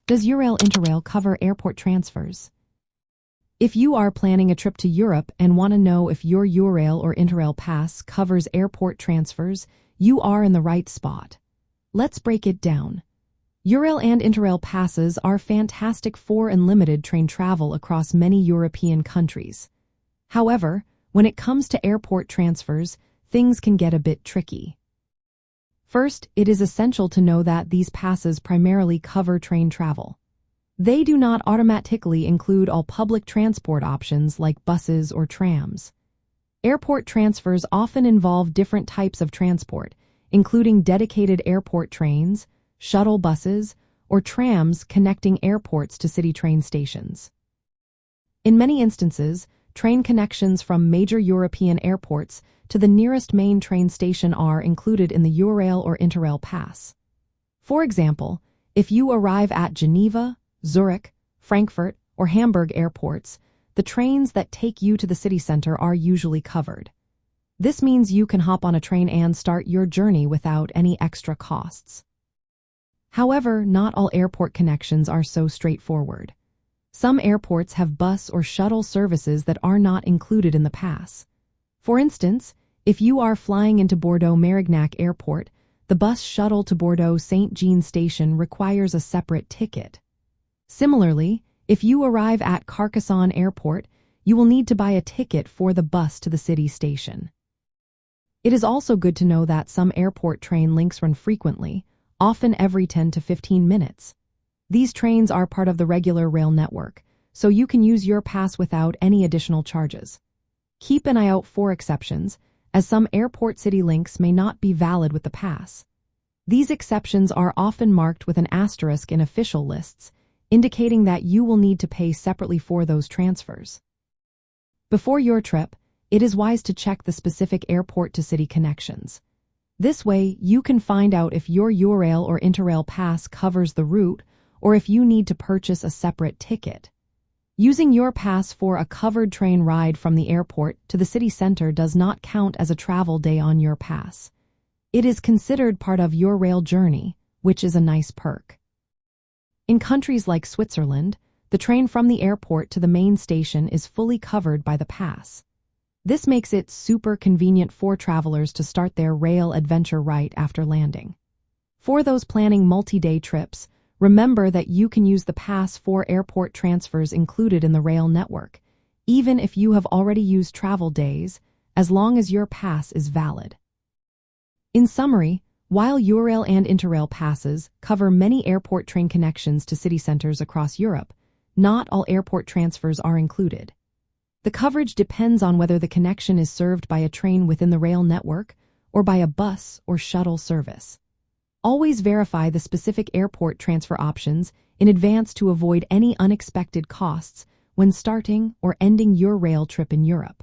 Does Eurail Interrail cover airport transfers? If you are planning a trip to Europe and want to know if your Eurail or Interrail pass covers airport transfers, you are in the right spot. Let's break it down. Eurail and Interrail passes are fantastic for unlimited train travel across many European countries. However, when it comes to airport transfers, things can get a bit tricky. First, it is essential to know that these passes primarily cover train travel. They do not automatically include all public transport options like buses or trams. Airport transfers often involve different types of transport, including dedicated airport trains, shuttle buses, or trams connecting airports to city train stations. In many instances, train connections from major European airports to the nearest main train station are included in the Eurail or Interrail pass. For example, if you arrive at Geneva, Zurich, Frankfurt, or Hamburg airports, the trains that take you to the city center are usually covered. This means you can hop on a train and start your journey without any extra costs. However, not all airport connections are so straightforward. Some airports have bus or shuttle services that are not included in the pass. For instance, if you are flying into Bordeaux-Mérignac Airport, the bus shuttle to Bordeaux-Saint-Jean station requires a separate ticket. Similarly, if you arrive at Carcassonne Airport, you will need to buy a ticket for the bus to the city station. It is also good to know that some airport train links run frequently, often every 10 to 15 minutes. These trains are part of the regular rail network, so you can use your pass without any additional charges. Keep an eye out for exceptions, as some airport city links may not be valid with the pass. These exceptions are often marked with an asterisk in official lists, indicating that you will need to pay separately for those transfers. Before your trip, it is wise to check the specific airport-to-city connections. This way, you can find out if your Eurail or Interrail pass covers the route or if you need to purchase a separate ticket. Using your pass for a covered train ride from the airport to the city center does not count as a travel day on your pass. It is considered part of your rail journey, which is a nice perk. In countries like Switzerland, the train from the airport to the main station is fully covered by the pass. This makes it super convenient for travelers to start their rail adventure right after landing. For those planning multi-day trips, remember that you can use the pass for airport transfers included in the rail network, even if you have already used travel days, as long as your pass is valid. In summary, while Eurail and Interrail passes cover many airport train connections to city centers across Europe, not all airport transfers are included. The coverage depends on whether the connection is served by a train within the rail network or by a bus or shuttle service. Always verify the specific airport transfer options in advance to avoid any unexpected costs when starting or ending your rail trip in Europe.